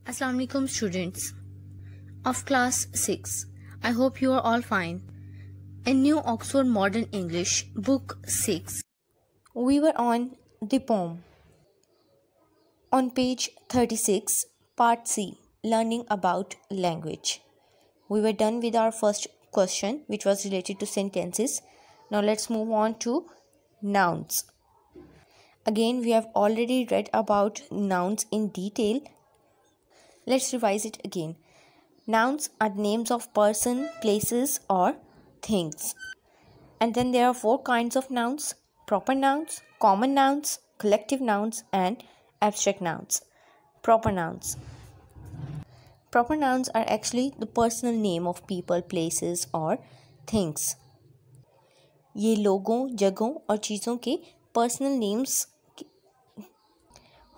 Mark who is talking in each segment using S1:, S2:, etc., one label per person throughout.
S1: Assalamu alaikum students of class 6. I hope you are all fine. In New Oxford Modern English, Book 6, we were on the poem. On page 36, Part C, Learning about Language. We were done with our first question, which was related to sentences. Now let's move on to nouns. Again, we have already read about nouns in detail. Let's revise it again. Nouns are names of person, places, or things. And then there are 4 kinds of nouns: proper nouns, common nouns, collective nouns, and abstract nouns. Proper nouns. Proper nouns are actually the personal name of people, places, or things. ये लोगों, जगहों और चीज़ों के personal names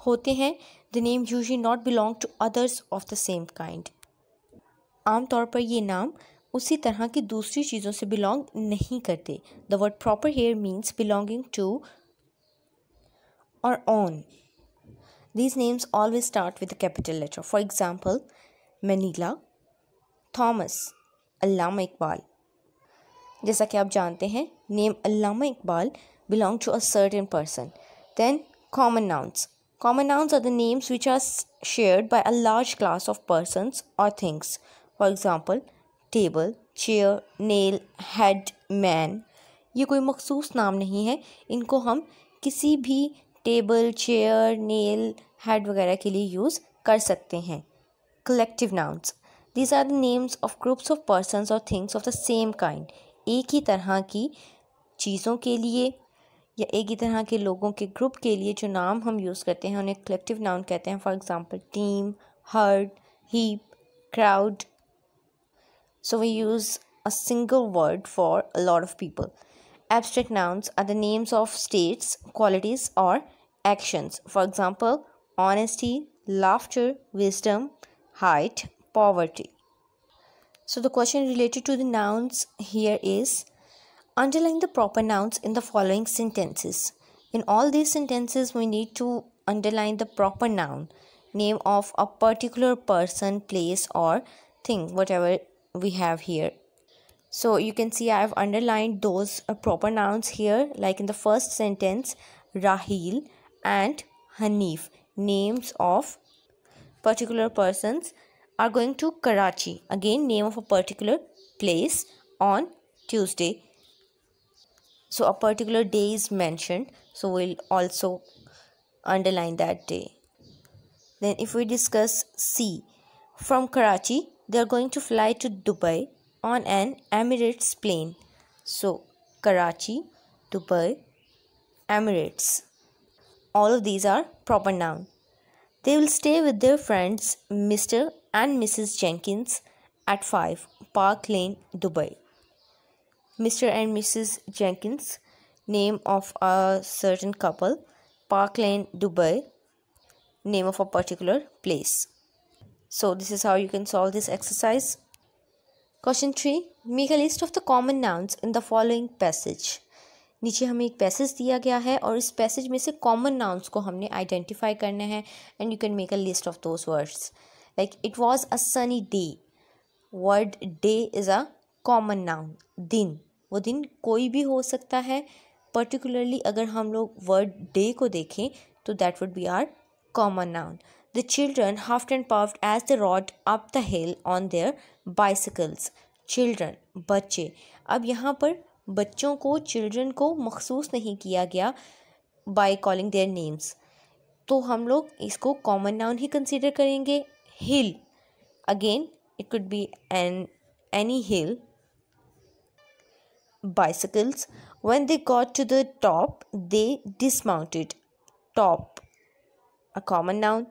S1: होते हैं. The name usually not belong to others of the same kind. आमतौर पर ये नाम उसी तरह की दूसरी चीज़ों से belong नहीं करते. The word proper here means belonging to or own. These names always start with a capital letter. For example, Manila, Thomas, अल्लामा इकबाल. जैसा कि आप जानते हैं, name Allama Iqbal belong to a certain person. Then common nouns. Common nouns are the names which are shared by a large class of persons or things. For example, table, chair, nail, head, man. ये कोई मखसूस नाम नहीं है. इनको हम किसी भी टेबल, चेयर, नेल, हेड वगैरह के लिए यूज़ कर सकते हैं. Collective nouns. These are the names of groups of persons or things of the same kind. एक ही तरह की चीज़ों के लिए या एक ही तरह के लोगों के ग्रुप के लिए जो नाम हम यूज़ करते हैं उन्हें collective noun कहते हैं. For example, team, herd, heap, crowd. So we use a single word for a lot of people. Abstract nouns are the names of states, qualities, or actions. For example, honesty, laughter, wisdom, height, poverty. So the question related to the nouns here is, underline the proper nouns in the following sentences. In all these sentences, we need to underline the proper noun, name of a particular person, place, or thing, whatever we have here. So you can see I have underlined those proper nouns here, like in the first sentence, Rahil and Hanif, names of particular persons, are going to Karachi. Again, name of a particular place on Tuesday. So a particular day is mentioned, so we'll also underline that day. Then if we discuss C, from Karachi, they are going to fly to Dubai on an Emirates plane. So Karachi, Dubai, Emirates. All of these are proper noun. They will stay with their friends Mr. and Mrs. Jenkins at 5 Park Lane, Dubai. Mr. and Mrs. Jenkins, name of a certain couple. Park Lane, Dubai, name of a particular place. So this is how you can solve this exercise. Question 3. Make a list of the common nouns in the following passage. नीचे हमें एक passage दिया गया है और इस passage में से कॉमन नाउन्स को हमने आइडेंटिफाई करना है. And you can make a list of those words. Like it was a sunny day. Word day is a common noun. दिन, वो दिन कोई भी हो सकता है. पर्टिकुलरली अगर हम लोग वर्ड डे को देखें तो that would be our common noun. The children huffed and puffed as they rode up the hill on their bicycles. Children, बच्चे. अब यहाँ पर बच्चों को, चिल्ड्रन को मखसूस नहीं किया गया बाय कॉलिंग देयर नेम्स, तो हम लोग इसको कॉमन नाउन ही कंसीडर करेंगे. Hill, again it could be any hill. Bicycles, when they got to the top they dismounted. Top, a common noun.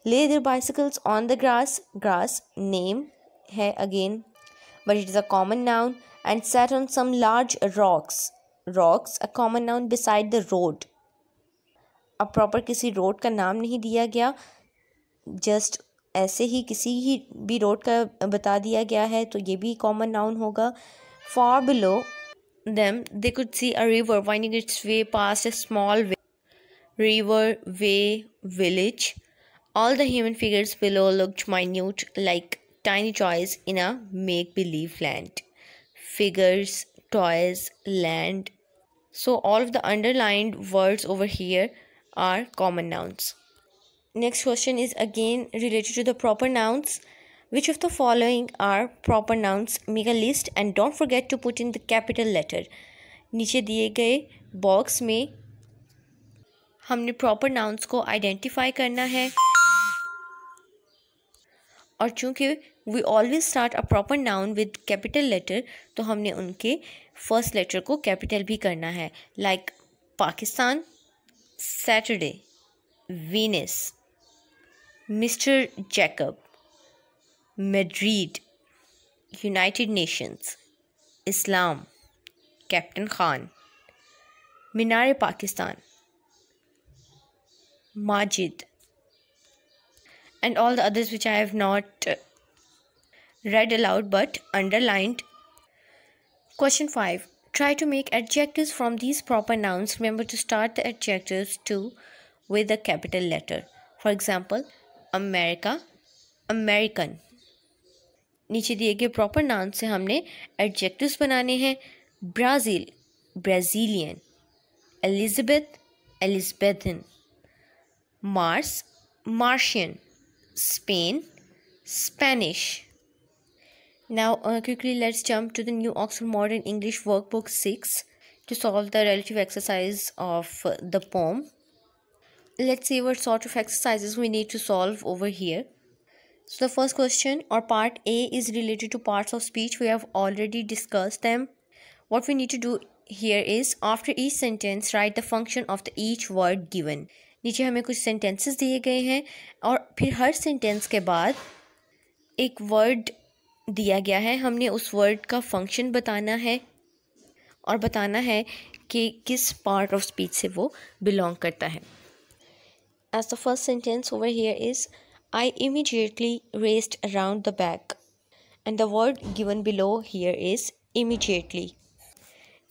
S1: Lay their bicycles on the grass. Grass, name है again, but it is a common noun. And sat on some large rocks. Rocks, a common noun, beside the road. अब proper किसी road का नाम नहीं दिया गया, just ऐसे ही किसी ही भी रोड का बता दिया गया है, तो ये भी कॉमन नाउन होगा. Far below them they could see a river winding its way past a small river, way, village. All the human figures below looked minute, like tiny toys in a make-believe land. Figures, toys, land. So all of the underlined words over here are common nouns. Next question is again related to the proper nouns. Which of the following are proper nouns? Make a list and don't forget to put in the capital letter. नीचे दिए गए box में हमने proper nouns को identify करना है और चूंकि we always start a proper noun with capital letter तो हमने उनके फर्स्ट लेटर को कैपिटल भी करना है like Pakistan, Saturday, Venus, mister Jacob, Madrid, United Nations, Islam, captain Khan, Minar Pakistan, Majid, and all the others which I have not read aloud but underlined. Question 5. Try to make adjectives from these proper nouns. Remember to start the adjectives too with a capital letter. For example, America, American. नीचे दिए गए proper noun से हमने adjectives बनाने हैं. Brazil, Brazilian. Elizabeth, Elizabethan. Mars, Martian. Spain, Spanish. Now quickly let's jump to the New Oxford Modern English Workbook 6 to solve the relative exercise of the poem. Let's see what sort of exercises we need to solve over here. So the first question or part A is related to parts of speech. We have already discussed them. What we need to do here is after each sentence write the function of the each word given. नीचे हमें कुछ sentences दिए गए हैं और फिर हर sentence के बाद एक वर्ड दिया गया है. हमने उस वर्ड का फंक्शन बताना है और बताना है कि किस पार्ट ऑफ स्पीच से वो बिलोंग करता है. As the first sentence over here is I immediately raced around the back end the word given below here is immediately.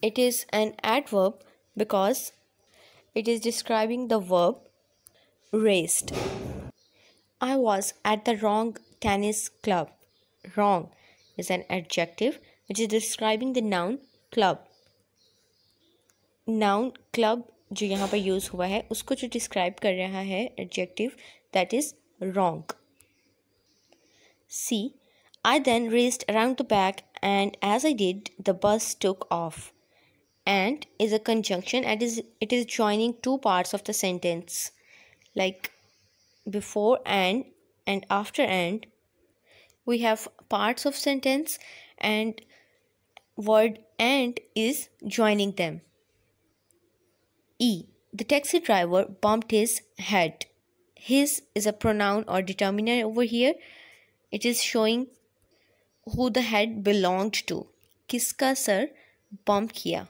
S1: It is an adverb because it is describing the verb raced. I was at the wrong tennis club. Wrong is an adjective which is describing the noun club. Noun club जो यहाँ पर use हुआ है उसको जो describe कर रहा है adjective that is wrong. C. I then raced around the back and as I did the bus took off. And is a conjunction and it is joining two parts of the sentence like before and after and we have parts of sentence and word and is joining them. E. The taxi driver bumped his head. His is a pronoun or determiner over here. It is showing who the head belonged to. किसका sir bump किया.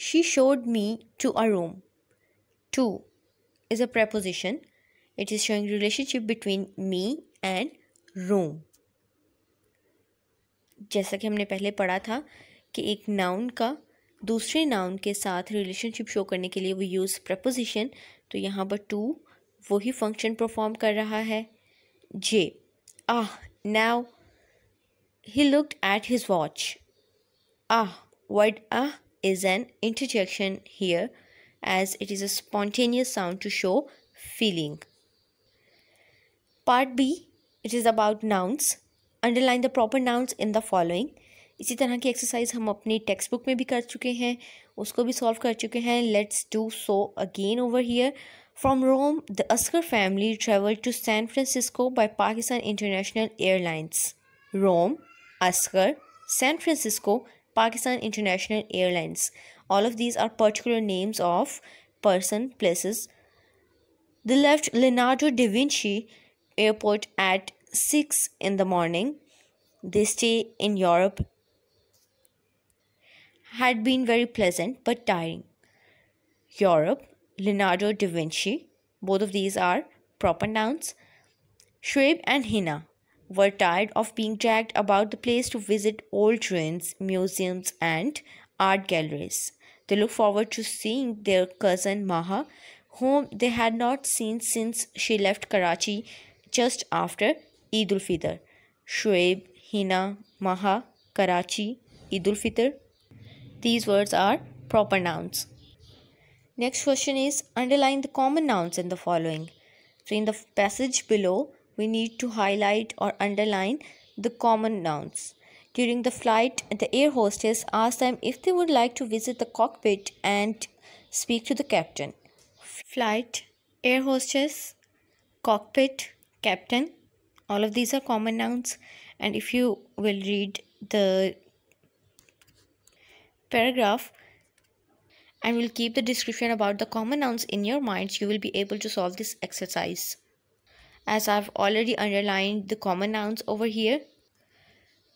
S1: She showed me to a room. To is a preposition. It is showing relationship between me and room. जैसा कि हमने पहले पढ़ा था कि एक नाउन का दूसरे नाउन के साथ रिलेशनशिप शो करने के लिए वो यूज़ preposition. तो यहाँ पर to वही फंक्शन परफॉर्म कर रहा है. J. Now he looked at his watch. Word is an interjection here as it is a spontaneous sound to show feeling. Part B, it is about nouns. Underline the proper nouns in the following. इसी तरह की exercise हम अपनी text book में भी कर चुके हैं, उसको भी सॉल्व कर चुके हैं. Let's do so again over here. From Rome, the Asghar family traveled to San Francisco by Pakistan International Airlines. Rome, Asghar, San Francisco, Pakistan International Airlines. All of these are particular names of person, places. They left Leonardo da Vinci Airport at 6 in the morning. Their stay in Europe had been very pleasant but tiring. Europe, Leonardo da Vinci, both of these are proper nouns. Shoaib and Hina were tired of being dragged about the place to visit old ruins, museums and art galleries. They look forward to seeing their cousin Maha, whom they had not seen since she left Karachi just after Eid ul Fitr. Shoaib, Hina, Maha, Karachi, Eid ul Fitr. These words are proper nouns. Next question is underline the common nouns in the following. So in the passage below, we need to highlight or underline the common nouns. During the flight, the air hostess asked them if they would like to visit the cockpit and speak to the captain. Flight, air hostess, cockpit, captain, all of these are common nouns. And if you will read the paragraph and will keep the description about the common nouns in your minds, you will be able to solve this exercise. As I've already underlined the common nouns over here.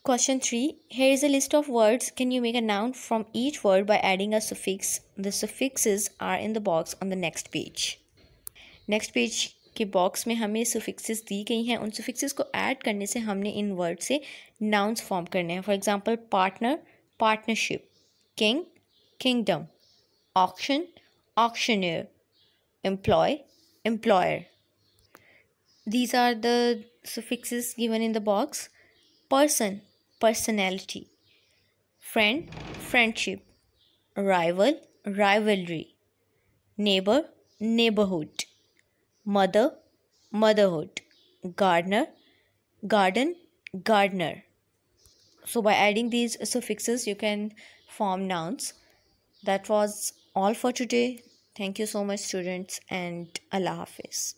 S1: Question 3. Here is a list of words. Can you make a noun from each word by adding a suffix? The suffixes are in the box on the next page. Next page के box में हमें suffixes दी गई हैं. उन suffixes को add करने से हमने इन वर्ड से nouns फॉर्म करने हैं. For example partner, partnership, king, kingdom, auction, auctioneer, employ, employer. These are the suffixes given in the box. Person, personality, friend, friendship, rival, rivalry, neighbor, neighborhood, mother, motherhood, gardener, garden, gardener. So by adding these suffixes you can form nouns. That was all for today. Thank you so much students, and Allah Hafiz.